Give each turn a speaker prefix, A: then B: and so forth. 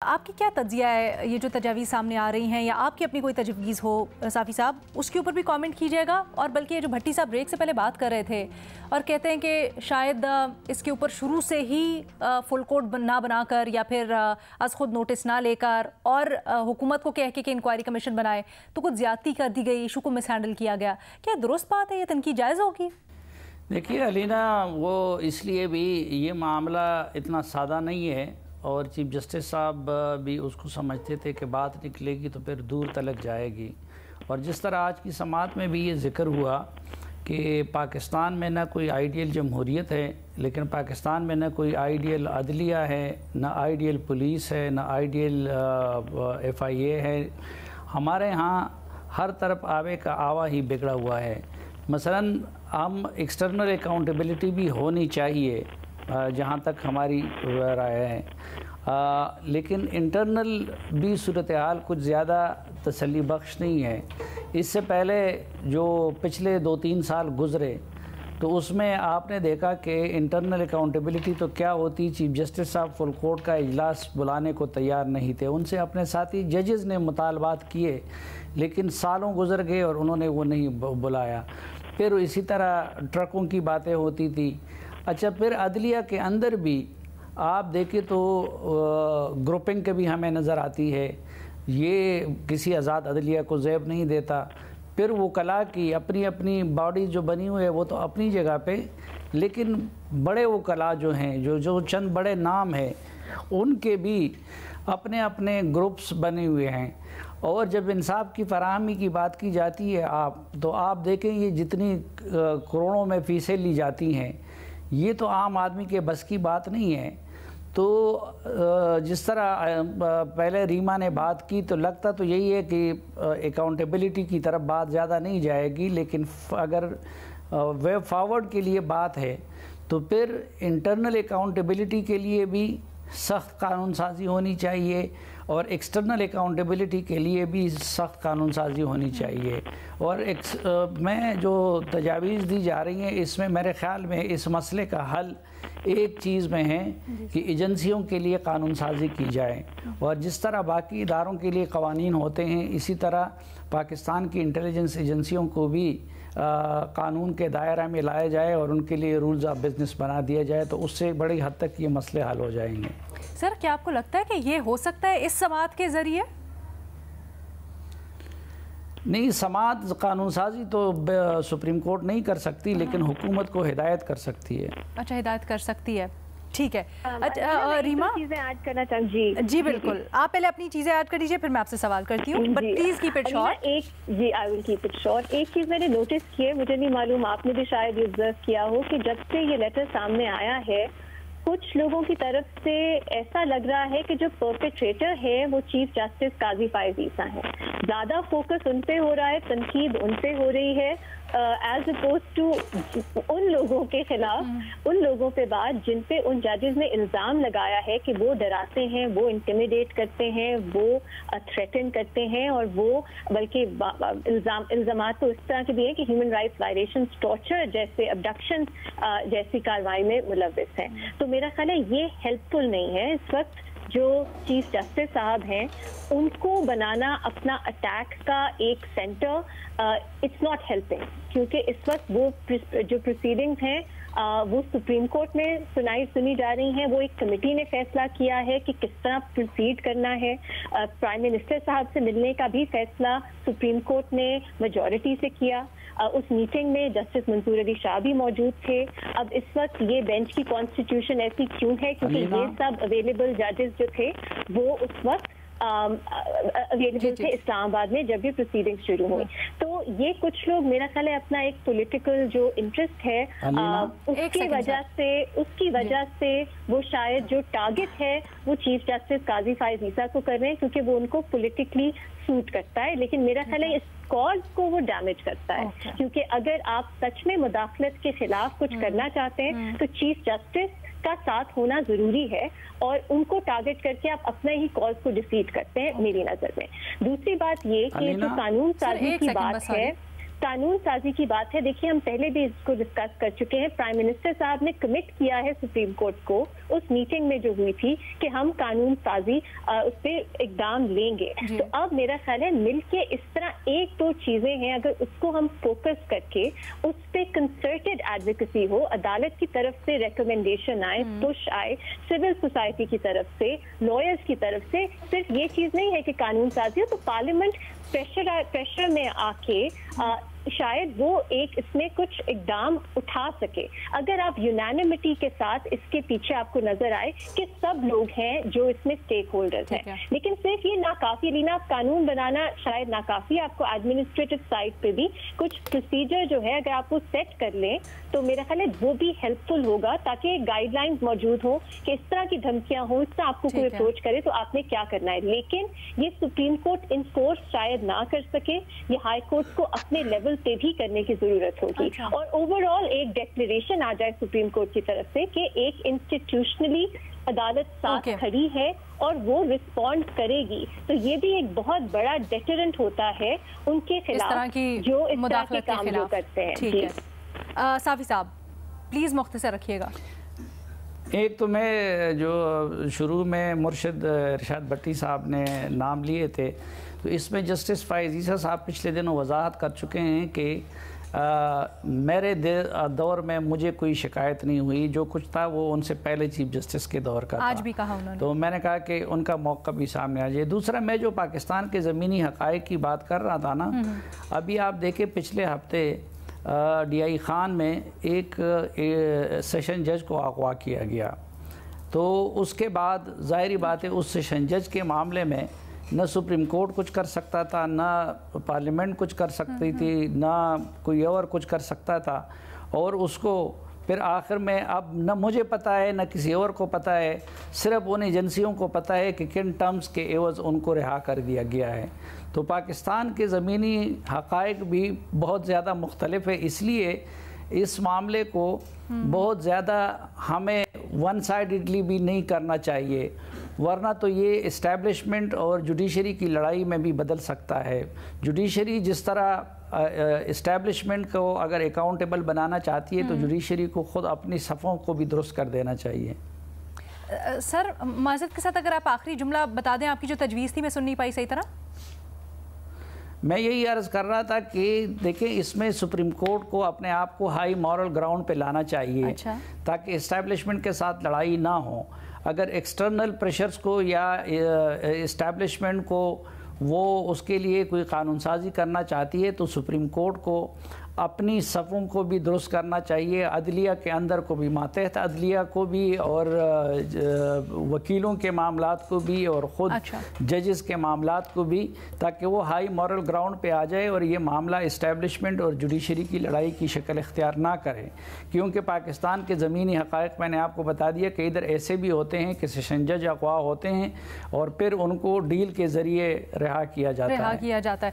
A: آپ کی کیا تجزیہ ہے یہ جو تجاویز سامنے آ رہی ہیں، یا آپ کی اپنی کوئی تجویز ہو صافی صاحب، اس کے اوپر بھی کامنٹ کیجیے گا. اور بلکہ یہ جو بھٹی صاحب بریک سے پہلے بات کر رہے تھے اور کہتے ہیں کہ شاید اس کے اوپر شروع سے ہی فل کوڈ نہ بنا کر یا پھر از خود نوٹس نہ لے کر اور حکومت کو کہہ کے کہ انکوائری کمیشن بنائے تو کچھ زیادتی کر دی گئی، ایشو کو مس ہینڈل کیا گیا، کیا درست بات ہے؟ یہ تنقید جائز ہوگی؟
B: دیکھیے علینا، وہ اس لیے بھی یہ معاملہ اتنا سادہ نہیں ہے، اور چیف جسٹس صاحب بھی اس کو سمجھتے تھے کہ بات نکلے گی تو پھر دور تلک جائے گی. اور جس طرح آج کی سماعت میں بھی یہ ذکر ہوا کہ پاکستان میں نہ کوئی آئیڈیل جمہوریت ہے، لیکن پاکستان میں نہ کوئی آئیڈیل عدلیہ ہے، نہ آئیڈیل پولیس ہے، نہ آئیڈیل FIA ہے. ہمارے ہاں ہر طرف آوے کا آوا ہی بگڑا ہوا ہے. مثلاً ہم ایکسٹرنل اکاؤنٹیبلٹی بھی ہونی چاہیے جہاں تک ہماری رائے ہے، لیکن انٹرنل بھی صورتحال کچھ زیادہ تسلی بخش نہیں ہے. اس سے پہلے جو پچھلے 2-3 سال گزرے تو اس میں آپ نے دیکھا کہ انٹرنل اکاؤنٹیبلٹی تو کیا ہوتی، چیف جسٹس صاحب فل کورٹ کا اجلاس بلانے کو تیار نہیں تھے. ان سے اپنے ساتھی ججز نے مطالبات کیے، لیکن سالوں گزر گئے اور انہوں نے وہ نہیں بلایا. پھر اسی طرح ٹرکوں کی باتیں ہوتی تھی. اچھا، پھر عدلیہ کے اندر بھی آپ دیکھیں تو گروپنگ کے بھی ہمیں نظر آتی ہے. یہ کسی آزاد عدلیہ کو زیب نہیں دیتا. پھر وکلاء کی اپنی اپنی باڈی جو بنی ہوئی ہے وہ تو اپنی جگہ پہ، لیکن بڑے وکلاء جو ہیں، جو چند بڑے نام ہیں، ان کے بھی اپنے اپنے گروپس بنے ہوئے ہیں. اور جب انصاف کی فراہمی کی بات کی جاتی ہے تو آپ دیکھیں یہ جتنی کروڑوں میں فیسیں لی جاتی ہیں، یہ تو عام آدمی کے بس کی بات نہیں ہے. تو جس طرح پہلے ریما نے بات کی تو لگتا تو یہی ہے کہ اکاؤنٹیبلٹی کی طرف بات زیادہ نہیں جائے گی، لیکن اگر وے فارورڈ کے لیے بات ہے تو پھر انٹرنل اکاؤنٹیبلٹی کے لیے بھی سخت قانون سازی ہونی چاہیے، اور ایکسٹرنل اکاؤنٹیبلٹی کے لیے بھی سخت قانون سازی ہونی چاہیے. اور میں جو تجاویز دی جا رہی ہیں، اس میں میرے خیال میں اس مسئلے کا حل ایک چیز میں ہے کہ ایجنسیوں کے لیے قانون سازی کی جائے، اور جس طرح باقی اداروں کے لیے قوانین ہوتے ہیں اسی طرح پاکستان کی انٹیلیجنس ایجنسیوں کو بھی قانون کے دائرہ میں لایا جائے اور ان کے لیے رولز آف بزنس بنا دیا جائے، تو اس سے بڑی حد تک یہ مسئلے حل ہو جائیں گے.
A: سر، کیا آپ کو لگتا ہے کہ یہ ہو سکتا ہے اس سماعت کے ذریعے؟
B: نہیں، سماعت قانون سازی تو سپریم کورٹ نہیں کر سکتی، لیکن حکومت کو ہدایت کر سکتی ہے.
A: اچھا، ہدایت کر سکتی ہے، ٹھیک ہے. ریما،
C: چیزیں ایڈ کرنا چاہوں
A: جی بالکل، آپ پہلے اپنی چیزیں ایڈ کر دیجئے، پھر میں آپ سے سوال کرتی ہوں، but please keep it short.
C: جی، I will keep it short. ایک چیز میں نے نوٹس کی ہے، مجھے نہیں معلوم آپ نے بھی شاید یہ آبزرو کیا ہو، کہ جب سے یہ لیٹر سامنے آیا ہے کچھ لوگوں کی طرف سے ایسا لگ رہا ہے کہ جو پرپیٹریٹر ہے وہ چیف جسٹس قاضی فائز عیسیٰ ہیں. زیادہ فوکس ان پہ ہو رہا ہے، تنقید ان پہ ہو رہی ہے، ایز اپوز ٹو ان لوگوں کے خلاف، ان لوگوں پہ بات جن پہ ان ججز نے الزام لگایا ہے کہ وہ ڈراتے ہیں، وہ انٹیمیڈیٹ کرتے ہیں، وہ تھریٹن کرتے ہیں، اور وہ بلکہ الزامات تو اس طرح کے بھی ہیں کہ ہیومن رائٹس وائلیشنز، ٹارچر جیسے، ابڈکشن جیسی کارروائی میں ملوث ہیں. تو میرا خیال ہے یہ ہیلپ فل نہیں ہے. اس وقت جو چیف جسٹس صاحب ہیں ان کو بنانا اپنا اٹیک کا ایک سینٹر، اٹس ناٹ ہیلپنگ، کیونکہ اس وقت وہ جو پروسیڈنگز ہیں وہ سپریم کورٹ میں سنی جا رہی ہیں. وہ ایک کمیٹی نے فیصلہ کیا ہے کہ کس طرح پروسیڈ کرنا ہے. پرائم منسٹر صاحب سے ملنے کا بھی فیصلہ سپریم کورٹ نے میجورٹی سے کیا. اس میٹنگ میں جسٹس منصور علی شاہ بھی موجود تھے. اب اس وقت یہ بینچ کی کانسٹیٹیوشن ایسی کیوں ہے؟ کیونکہ یہ سب اویلیبل ججز جو تھے وہ اس وقت اویلیبل تھے اسلام آباد میں جب یہ پروسیڈنگ شروع ہوئی. تو یہ کچھ لوگ میرا خیال ہے اپنا ایک پولیٹیکل جو انٹرسٹ ہے اس کی وجہ سے وہ شاید جو ٹارگٹ ہے وہ چیف جسٹس قاضی فائز عیسیٰ کو کر رہے ہیں، کیونکہ وہ ان کو پولیٹیکلی سوٹ کرتا ہے. لیکن میرا خیال ہے اس کاز کو وہ ڈیمیج کرتا ہے، کیونکہ اگر آپ سچ میں مداخلت کے خلاف کچھ کرنا چاہتے ہیں تو چیف جسٹس کا ساتھ ہونا ضروری ہے، اور ان کو ٹارگٹ کر کے آپ اپنے ہی کاز کو ڈیفیٹ کرتے ہیں میری نظر میں. دوسری بات یہ کہ جو قانون سازی کی بات ہے قانون سازی کی بات ہے، دیکھیے ہم پہلے بھی اس کو ڈسکس کر چکے ہیں. پرائم منسٹر صاحب نے کمٹ کیا ہے سپریم کورٹ کو اس میٹنگ میں جو ہوئی تھی کہ ہم قانون سازی اس پہ اقدام لیں گے. تو اب میرا خیال ہے مل کے اس طرح ایک دو چیزیں ہیں، اگر اس کو ہم فوکس کر کے اس پہ کنسرٹڈ ایڈوکیسی ہو، عدالت کی طرف سے ریکمنڈیشن آئے، پش آئے، سول سوسائٹی کی طرف سے، لائرز کی طرف سے، صرف یہ چیز نہیں ہے کہ قانون سازی ہو تو پارلیمنٹ پریشر میں آ کے شاید وہ ایک اس میں کچھ اقدام اٹھا سکے. اگر آپ یونانیمٹی کے ساتھ اس کے پیچھے آپ کو نظر آئے کہ سب لوگ ہیں جو اس میں اسٹیک ہولڈرز ہیں، لیکن صرف یہ ناکافی لینا، قانون بنانا شاید ناکافی. آپ کو ایڈمنسٹریٹو سائڈ پہ بھی کچھ پروسیجر جو ہے اگر آپ وہ سیٹ کر لیں تو میرا خیال ہے وہ بھی ہیلپ فل ہوگا، تاکہ گائیڈ لائنز موجود ہوں کہ اس طرح کی دھمکیاں ہوں، اس طرح آپ کو کوئی اپروچ کرے تو آپ نے کیا کرنا ہے. لیکن یہ سپریم کورٹ انفورس شاید نہ کر سکے، یہ ہائی کورٹ کو اپنے لیول پہ بھی کرنے کی ضرورت ہوگی. اور اوور آل ایک ڈیکلریشن آ جائے سپریم کورٹ کی طرف سے کہ ایک انسٹیٹیوشنلی عدالت ساتھ کھڑی ہے اور وہ رسپونڈ کرے گی، تو یہ بھی ایک بہت بڑا ڈیٹرنٹ ہوتا ہے ان کے خلاف جو اس طرح کے کام جو کرتے ہیں.
A: ٹھیک ہے صافی صاحب پلیز مختصر رکھیے گا.
B: ایک تو میں جو شروع میں مرشد ارشاد بھٹی صاحب نے نام لیے تھے، تو اس میں جسٹس فائز عیسیٰ صاحب پچھلے دنوں وضاحت کر چکے ہیں کہ میرے دور میں مجھے کوئی شکایت نہیں ہوئی، جو کچھ تھا وہ ان سے پہلے چیف جسٹس کے دور کا تھا.
A: آج بھی کہا انہوں نے.
B: تو میں نے کہا کہ ان کا موقع بھی سامنے آ جائے. دوسرا میں جو پاکستان کے زمینی حقائق کی بات کر رہا تھا نا، ابھی آپ دیکھیں پچھلے ہفتے ڈی آئی خان میں ایک سیشن جج کو اغوا کیا گیا، تو اس کے بعد ظاہری بات ہے اس سیشن جج کے معاملے میں نہ سپریم کورٹ کچھ کر سکتا تھا، نہ پارلیمنٹ کچھ کر سکتی تھی، نہ کوئی اور کچھ کر سکتا تھا. اور اس کو پھر آخر میں اب نہ مجھے پتہ ہے نہ کسی اور کو پتہ ہے، صرف ان ایجنسیوں کو پتہ ہے کہ کن ٹرمز کے عوض ان کو رہا کر دیا گیا ہے. تو پاکستان کے زمینی حقائق بھی بہت زیادہ مختلف ہے، اس لیے اس معاملے کو بہت زیادہ ہمیں ون سائیڈڈلی بھی نہیں کرنا چاہیے، ورنہ تو یہ اسٹیبلشمنٹ اور جوڈیشری کی لڑائی میں بھی بدل سکتا ہے. جوڈیشری جس طرح اسٹیبلشمنٹ کو اگر اکاؤنٹیبل بنانا چاہتی ہے تو جوڈیشری کو خود اپنی صفوں کو بھی درست کر دینا چاہیے.
A: سر معذرت کے ساتھ اگر آپ آخری جملہ بتا دیں، آپ کی جو تجویز تھی میں سن نہیں پائی صحیح طرح.
B: میں یہی عرض کر رہا تھا کہ دیکھیں اس میں سپریم کورٹ کو اپنے آپ کو ہائی مورل گراؤنڈ پہ لانا چاہیے تاکہ اسٹیبلشمنٹ کے ساتھ لڑائی نہ ہو. اگر ایکسٹرنل پریشرز کو یا اسٹیبلشمنٹ کو وہ اس کے لیے کوئی قانون سازی کرنا چاہتی ہے تو سپریم کورٹ کو اپنی صفوں کو بھی درست کرنا چاہیے، عدلیہ کے اندر کو بھی، ماتحت عدلیہ کو بھی، اور وکیلوں کے معاملات کو بھی، اور خود ججز کے معاملات کو بھی، تاکہ وہ ہائی مورل گراؤنڈ پہ آ جائے اور یہ معاملہ اسٹیبلشمنٹ اور جوڈیشری کی لڑائی کی شکل اختیار نہ کرے. کیونکہ پاکستان کے زمینی حقائق میں نے آپ کو بتا دیا کہ ادھر ایسے بھی ہوتے ہیں کہ سیشن جج اغوا ہوتے ہیں اور پھر ان کو ڈیل کے ذریعے رہا کیا جاتا ہے.